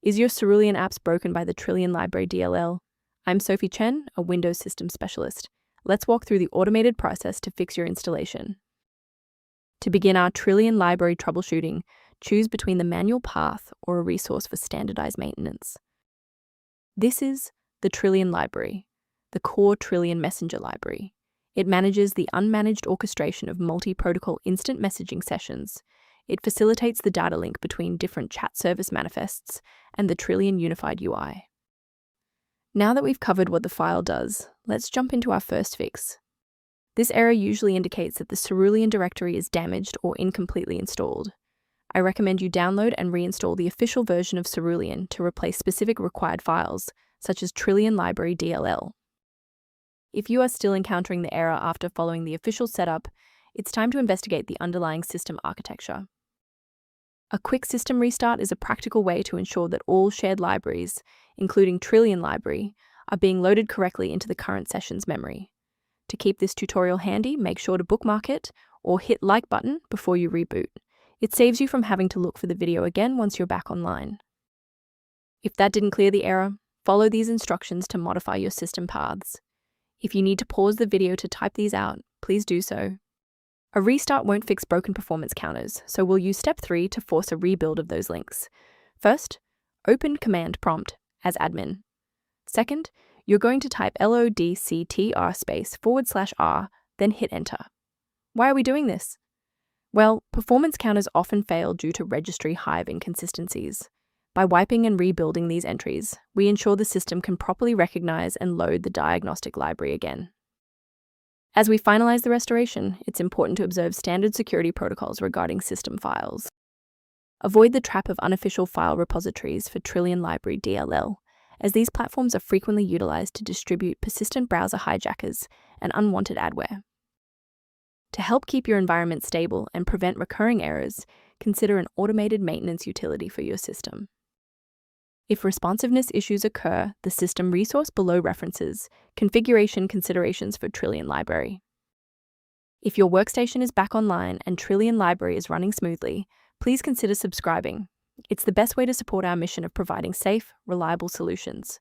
Is your Cerulean apps broken by the Trillian Library DLL? I'm Sophie Chen, a Windows Systems Specialist. Let's walk through the automated process to fix your installation. To begin our Trillian Library troubleshooting, choose between the manual path or a resource for standardized maintenance. This is the Trillian Library, the core Trillian Messenger library. It manages the unmanaged orchestration of multi-protocol instant messaging sessions. It facilitates the data link between different chat service manifests and the Trillian unified UI. Now that we've covered what the file does, let's jump into our first fix. This error usually indicates that the Cerulean directory is damaged or incompletely installed. I recommend you download and reinstall the official version of Cerulean to replace specific required files, such as Trillian Library DLL. If you are still encountering the error after following the official setup, it's time to investigate the underlying system architecture. A quick system restart is a practical way to ensure that all shared libraries, including Trillian Library, are being loaded correctly into the current session's memory. To keep this tutorial handy, make sure to bookmark it or hit like button before you reboot. It saves you from having to look for the video again once you're back online. If that didn't clear the error, follow these instructions to modify your system paths. If you need to pause the video to type these out, please do so. A restart won't fix broken performance counters, so we'll use step 3 to force a rebuild of those links. First, open command prompt as admin. Second, you're going to type lodctr//r, then hit enter. Why are we doing this? Well, performance counters often fail due to registry hive inconsistencies. By wiping and rebuilding these entries, we ensure the system can properly recognize and load the diagnostic library again. As we finalize the restoration, it's important to observe standard security protocols regarding system files. Avoid the trap of unofficial file repositories for Trillian Library DLL, as these platforms are frequently utilized to distribute persistent browser hijackers and unwanted adware. To help keep your environment stable and prevent recurring errors, consider an automated maintenance utility for your system. If responsiveness issues occur, the system resource below references configuration considerations for Trillian Library. If your workstation is back online and Trillian Library is running smoothly, please consider subscribing. It's the best way to support our mission of providing safe, reliable solutions.